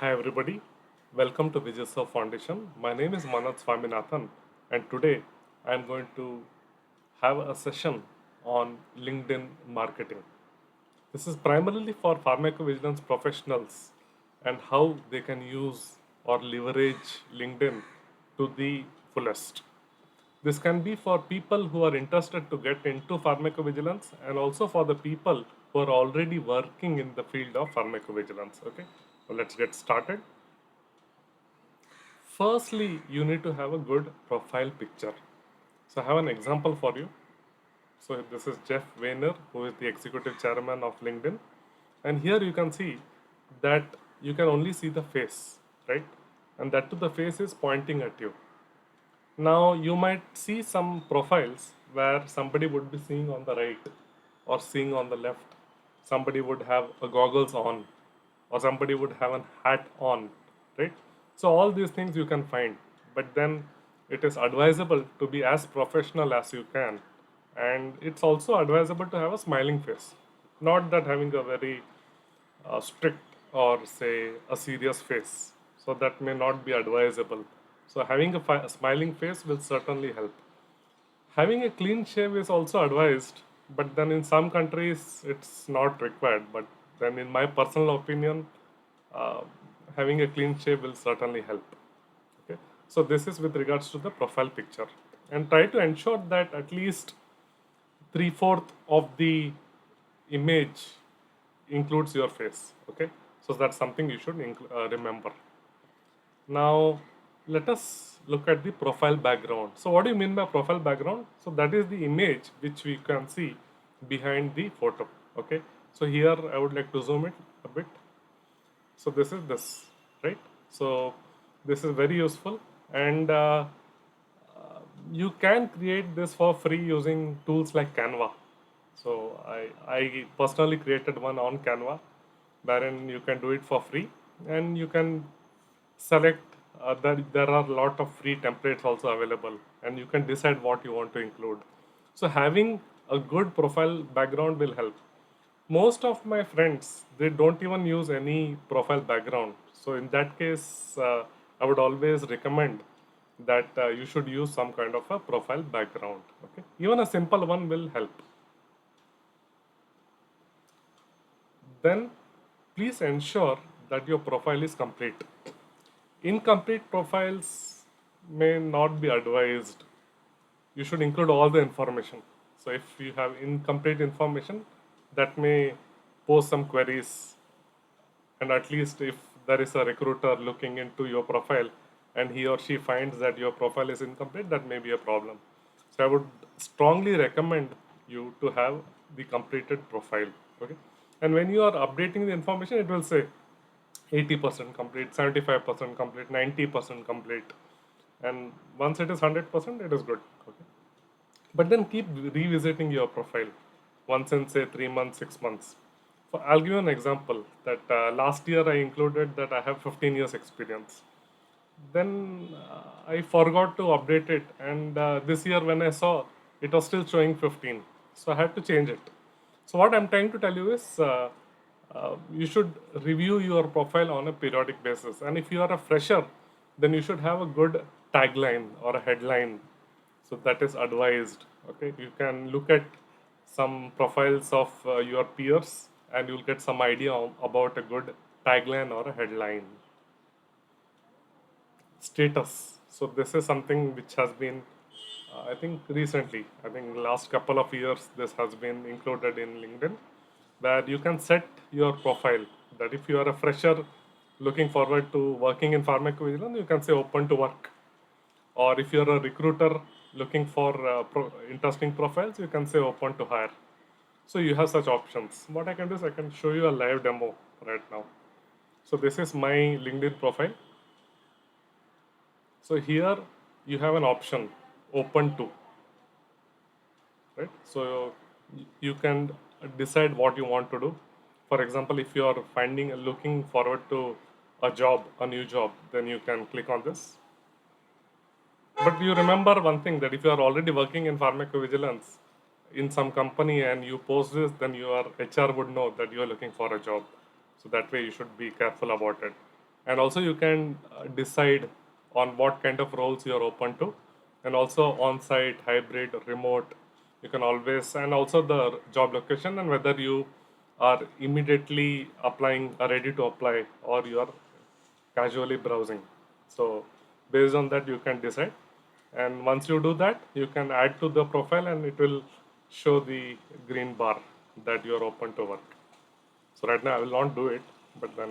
Hi everybody, welcome to Vijayasur Foundation. My name is Manoj Swaminathan, and today I am going to have a session on LinkedIn marketing. This is primarily for pharmacovigilance professionals and how they can use or leverage LinkedIn to the fullest. This can be for people who are interested to get into pharmacovigilance and also for the people who are already working in the field of pharmacovigilance. Okay, so let's get started. Firstly, you need to have a good profile picture. So I have an example for you. So this is Jeff Weiner, who is the executive chairman of LinkedIn. And here you can see that you can only see the face, right? And that too the face is pointing at you. Now you might see some profiles where somebody would be seeing on the right or seeing on the left. Somebody would have a goggles on or somebody would have a hat on, right? So all these things you can find, but then it is advisable to be as professional as you can, and it's also advisable to have a smiling face, not that having a very strict or say a serious face. So that may not be advisable. So having a smiling face will certainly help. Having a clean shave is also advised, but then in some countries it's not required. But then, in my personal opinion, uh, having a clean shave will certainly help. Okay, so this is with regards to the profile picture, and try to ensure that at least three-fourth of the image includes your face. Okay, so that's something you should remember. Now, let us look at the profile background. So, what do you mean by profile background? So, that is the image which we can see behind the photo. Okay. So, here I would like to zoom it a bit. So, this is this, right? So, this is very useful, and you can create this for free using tools like Canva. So, I personally created one on Canva wherein you can do it for free and you can select that there are a lot of free templates also available and you can decide what you want to include. So having a good profile background will help. Most of my friends, they don't even use any profile background. So in that case, I would always recommend that you should use some kind of a profile background. Okay, even a simple one will help. Then please ensure that your profile is complete. Incomplete profiles may not be advised. You should include all the information. So if you have incomplete information, that may pose some queries. And at least if there is a recruiter looking into your profile and he or she finds that your profile is incomplete, that may be a problem. So I would strongly recommend you to have the completed profile. Okay. And when you are updating the information, it will say 80% complete, 75% complete, 90% complete. And once it is 100%, it is good. Okay. But then keep revisiting your profile once in say 3 months, 6 months. I'll give you an example that last year I included that I have 15 years experience. Then I forgot to update it, and this year when I saw it was still showing 15, so I had to change it. So what I'm trying to tell you is you should review your profile on a periodic basis, and if you are a fresher, then you should have a good tagline or a headline. So that is advised. Okay, you can look at some profiles of your peers, and you'll get some idea about a good tagline or a headline. Status. So this is something which has been, I think recently, I think last couple of years, this has been included in LinkedIn, where you can set your profile that if you are a fresher looking forward to working in pharmacovigilance, you can say open to work. Or if you're a recruiter looking for interesting profiles, you can say open to hire. So you have such options. What I can do is I can show you a live demo right now. So this is my LinkedIn profile. So here you have an option open to, right? So you can decide what you want to do. For example, if you are finding looking forward to a job, a new job, then you can click on this. But you remember one thing that if you are already working in pharmacovigilance in some company and you post this, then your HR would know that you are looking for a job. So that way you should be careful about it. And also you can decide on what kind of roles you're open to, and also on-site, hybrid, remote. You can always, and also the job location, and whether you are immediately applying, are ready to apply, or you are casually browsing. So based on that you can decide, and once you do that you can add to the profile and it will show the green bar that you are open to work. So right now I will not do it, but then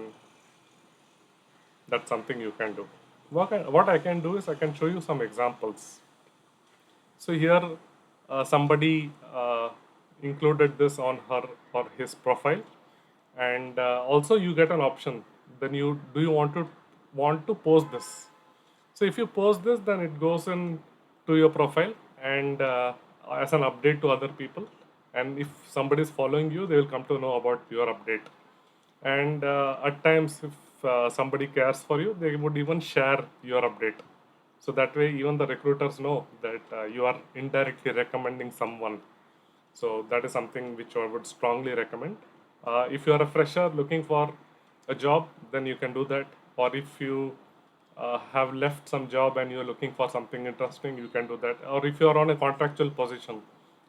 that's something you can do. What I can do is I can show you some examples. So here somebody included this on her or his profile, and also you get an option. Then you do you want to post this. So if you post this, then it goes in to your profile and as an update to other people. And if somebody is following you, they will come to know about your update. And at times, if somebody cares for you, they would even share your update. So that way, even the recruiters know that you are indirectly recommending someone. So that is something which I would strongly recommend. If you are a fresher looking for a job, then you can do that. Or if you have left some job and you're looking for something interesting, you can do that. Or if you're on a contractual position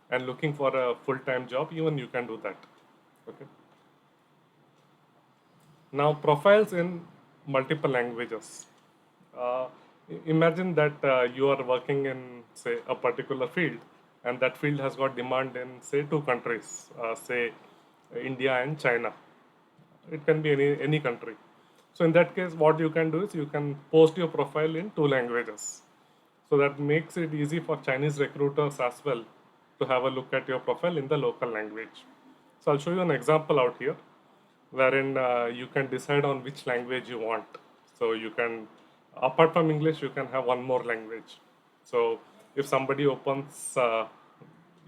and looking for a full-time job, even you can do that. Okay. Now, profiles in multiple languages. Uh, Imagine that you are working in, say, a particular field, and that field has got demand in, say, two countries, say, India and China. It can be any country. So in that case, what you can do is you can post your profile in two languages. So that makes it easy for Chinese recruiters as well to have a look at your profile in the local language. So I'll show you an example out here wherein you can decide on which language you want. So you can, apart from English, you can have one more language. So if somebody opens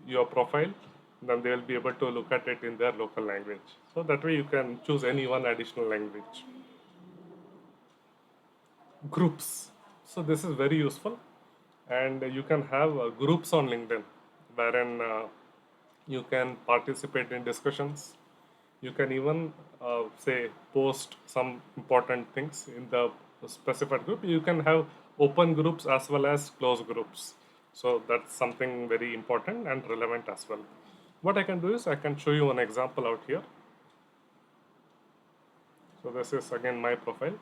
your profile, then they will be able to look at it in their local language. So that way you can choose any one additional language. Groups. So this is very useful, and you can have groups on LinkedIn wherein you can participate in discussions. You can even say post some important things in the specified group. You can have open groups as well as closed groups. So that's something very important and relevant as well. What I can do is I can show you an example out here. So this is again my profile,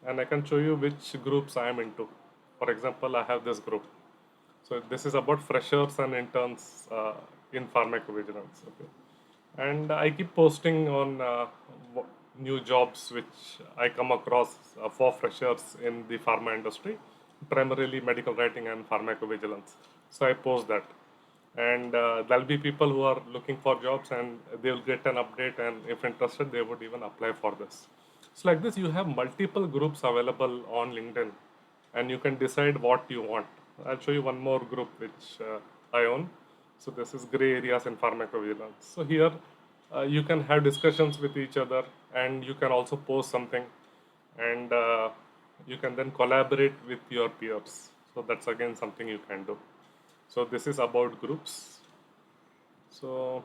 and I can show you which groups I am into. For example, I have this group. So this is about freshers and interns in pharmacovigilance. Okay, and I keep posting on new jobs which I come across for freshers in the pharma industry, primarily medical writing and pharmacovigilance. So I post that, and there'll be people who are looking for jobs, and they'll get an update, and if interested, they would even apply for this. So like this, you have multiple groups available on LinkedIn, and you can decide what you want. I'll show you one more group which I own. So this is gray areas in pharmacovigilance. So here you can have discussions with each other, and you can also post something, and you can then collaborate with your peers. So that's again something you can do. So this is about groups. So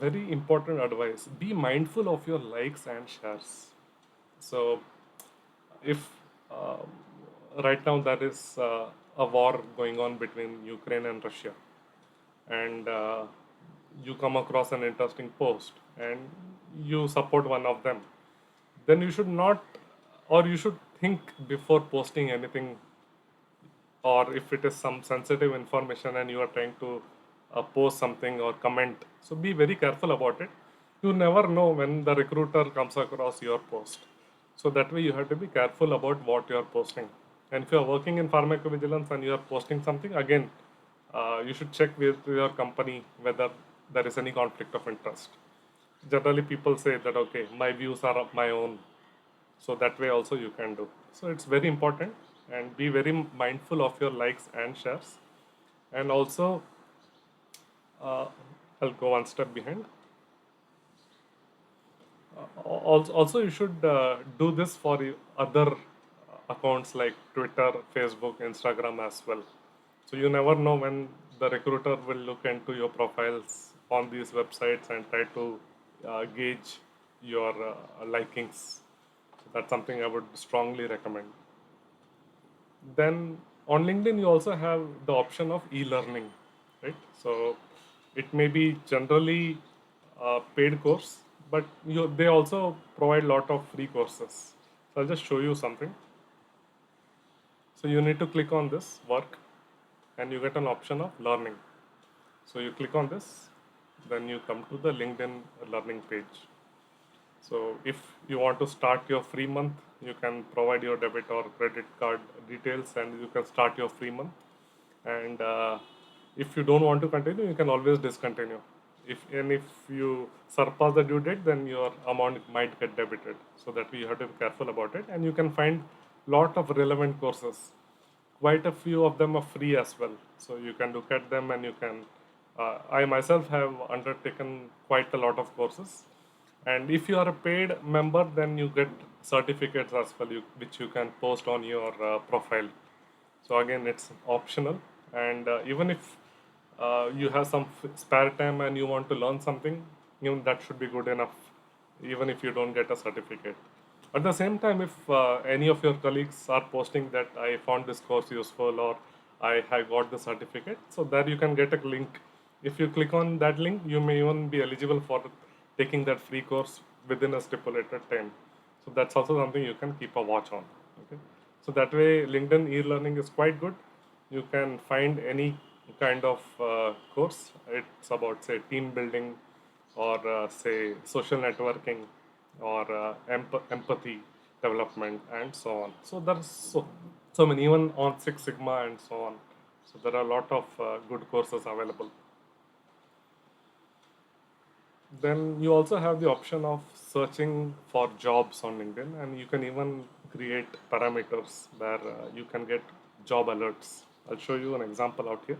very important advice: be mindful of your likes and shares. So if right now there is a war going on between Ukraine and Russia, and you come across an interesting post and you support one of them, then you should not, or you should think before posting anything, or if it is some sensitive information and you are trying to post something or comment, so be very careful about it. You never know when the recruiter comes across your post. So that way you have to be careful about what you are posting. And if you are working in pharmacovigilance and you are posting something, again, you should check with your company whether there is any conflict of interest. Generally, people say that, okay, my views are of my own. So that way also you can do. So it's very important, and be very mindful of your likes and shares. And also, uh, I'll go one step behind. Also, you should do this for other accounts like Twitter, Facebook, Instagram as well. So you never know when the recruiter will look into your profiles on these websites and try to gauge your likings. So that's something I would strongly recommend. Then on LinkedIn, you also have the option of e-learning, right? So it may be generally a paid course, but they also provide a lot of free courses. So I'll just show you something. So you need to click on this work and you get an option of learning. So you click on this, then you come to the LinkedIn learning page. So if you want to start your free month, you can provide your debit or credit card details and you can start your free month. And if you don't want to continue, you can always discontinue. If you surpass the due date, then your amount might get debited. So that you have to be careful about it. And you can find lot of relevant courses. Quite a few of them are free as well. So you can look at them and you can. I myself have undertaken quite a lot of courses, and if you are a paid member, then you get certificates as well, which you can post on your profile. So again, it's optional, and even if you have some spare time and you want to learn something, even that should be good enough, even if you don't get a certificate. At the same time, if any of your colleagues are posting that I found this course useful or I have got the certificate, so there you can get a link. If you click on that link, you may even be eligible for taking that free course within a stipulated time. So that's also something you can keep a watch on. Okay. So that way, LinkedIn e-learning is quite good. You can find any kind of course. It's about say team building, or say social networking, or empathy development, and so on. So there's so many, even on Six Sigma and so on. So there are a lot of good courses available. Then you also have the option of searching for jobs on LinkedIn, and you can even create parameters where you can get job alerts. I'll show you an example out here.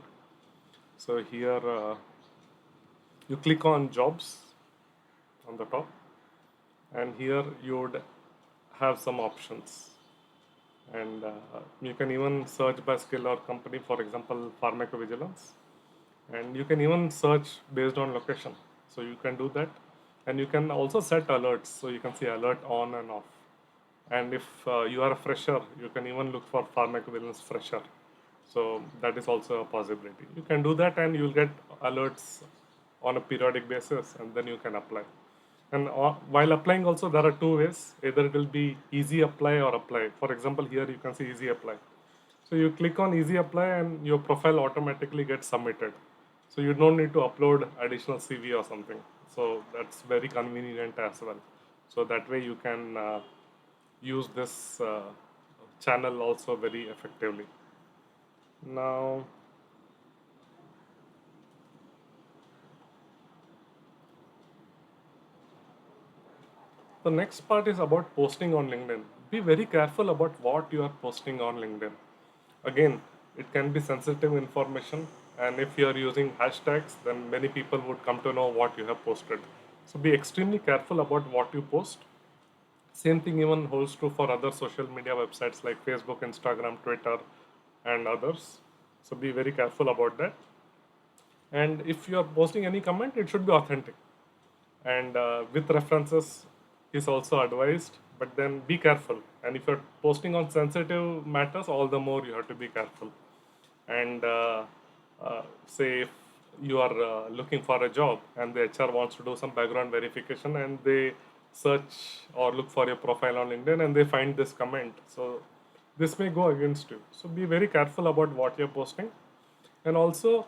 So here you click on jobs on the top, and here you would have some options, and you can even search by skill or company, for example pharmacovigilance, and you can even search based on location. So you can do that, and you can also set alerts, so you can see alert on and off. And if you are a fresher, you can even look for pharmacovigilance fresher. So that is also a possibility. You can do that and you'll get alerts on a periodic basis, and then you can apply. And while applying also, there are two ways. Either it will be easy apply or apply. For example, here you can see easy apply. So you click on easy apply and your profile automatically gets submitted. So you don't need to upload additional CV or something. So that's very convenient as well. So that way you can use this channel also very effectively. Now, the next part is about posting on LinkedIn. Be very careful about what you are posting on LinkedIn. Again, it can be sensitive information, and if you are using hashtags, then many people would come to know what you have posted. So be extremely careful about what you post. Same thing even holds true for other social media websites like Facebook, Instagram, Twitter, and others. So be very careful about that. And if you are posting any comment, it should be authentic, and with references is also advised, but then be careful. And if you're posting on sensitive matters, all the more you have to be careful. And say if you are looking for a job and the HR wants to do some background verification, and they search or look for your profile on LinkedIn and they find this comment, so this may go against you. So be very careful about what you're posting. And also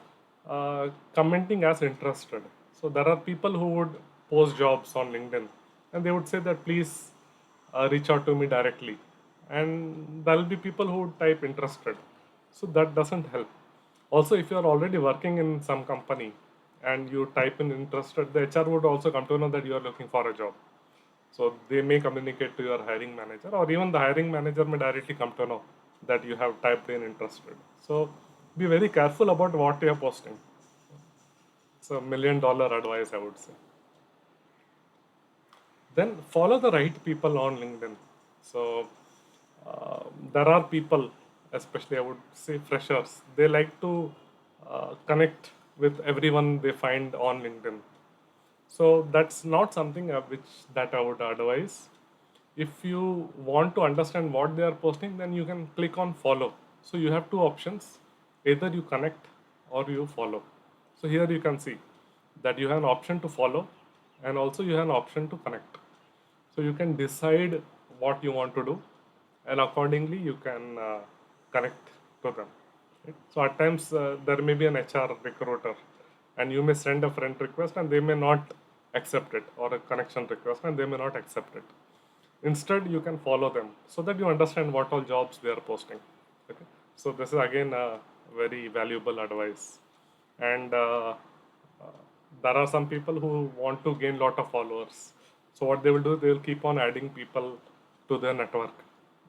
commenting as interested. So there are people who would post jobs on LinkedIn and they would say that please reach out to me directly, and there will be people who would type interested. So that doesn't help. Also, if you are already working in some company and you type in interested, the HR would also come to know that you are looking for a job. So they may communicate to your hiring manager, or even the hiring manager may directly come to know that you have typed in interested. So be very careful about what you are posting. It's $1 million advice, I would say. Then follow the right people on LinkedIn. So there are people, especially I would say freshers, they like to connect with everyone they find on LinkedIn. So that's not something which that I would advise. If you want to understand what they are posting, then you can click on follow. So you have two options: either you connect or you follow. So here you can see that you have an option to follow, and also you have an option to connect. So you can decide what you want to do, and accordingly you can connect to them. Right? So at times there may be an HR recruiter, and you may send a friend request and they may not accept it, or a connection request and they may not accept it. Instead, you can follow them so that you understand what all jobs they are posting. Okay, so this is again a very valuable advice. And there are some people who want to gain lot of followers. So what they will do, they will keep on adding people to their network.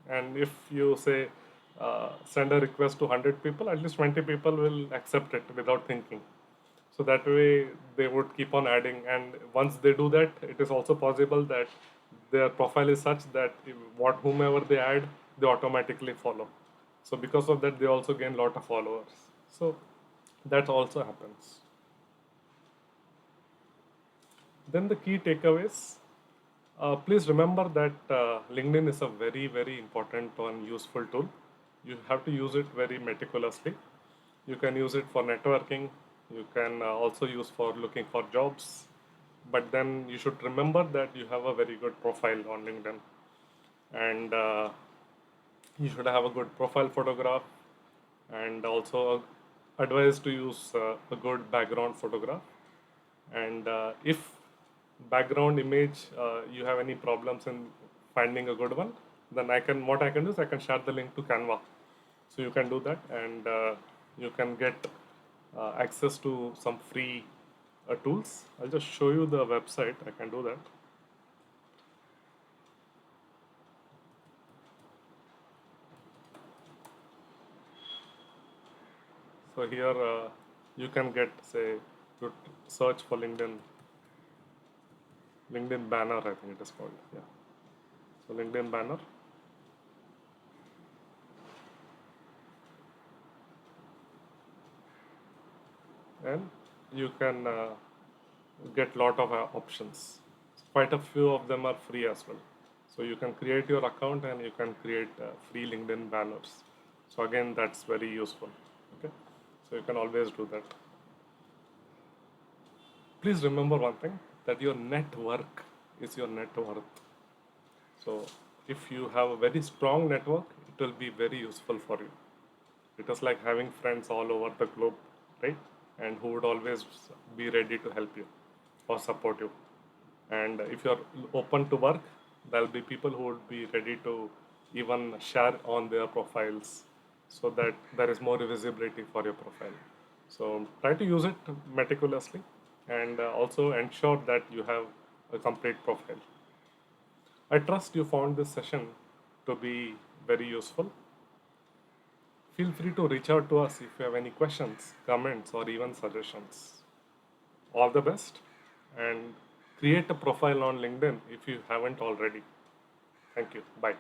And if you say send a request to 100 people, at least 20 people will accept it without thinking. So that way they would keep on adding, and once they do that, it is also possible that their profile is such that what whomever they add, they automatically follow. So because of that, they also gain lot of followers. So that also happens. Then the key takeaways. Please remember that LinkedIn is a very, very important and useful tool. You have to use it very meticulously. You can use it for networking. You can also use for looking for jobs. But then you should remember that you have a very good profile on LinkedIn, and you should have a good profile photograph, and also advise to use a good background photograph. And if background image you have any problems in finding a good one, then I can do is I can share the link to Canva, so you can do that, and you can get access to some free tools. I'll just show you the website. I can do that. So here you can get, say, you search for LinkedIn banner, I think it is called. Yeah. So LinkedIn banner, and you can get lot of options. Quite a few of them are free as well. So you can create your account and you can create free LinkedIn banners. So again, that's very useful. Okay, so you can always do that. Please remember one thing, that your network is your net worth. So if you have a very strong network, it will be very useful for you. It is like having friends all over the globe, right? And who would always be ready to help you or support you. And if you're open to work, there'll be people who would be ready to even share on their profiles, so that there is more visibility for your profile. So try to use it meticulously, and also ensure that you have a complete profile. I trust you found this session to be very useful. Feel free to reach out to us if you have any questions, comments, or even suggestions. All the best, and create a profile on LinkedIn if you haven't already. Thank you. Bye.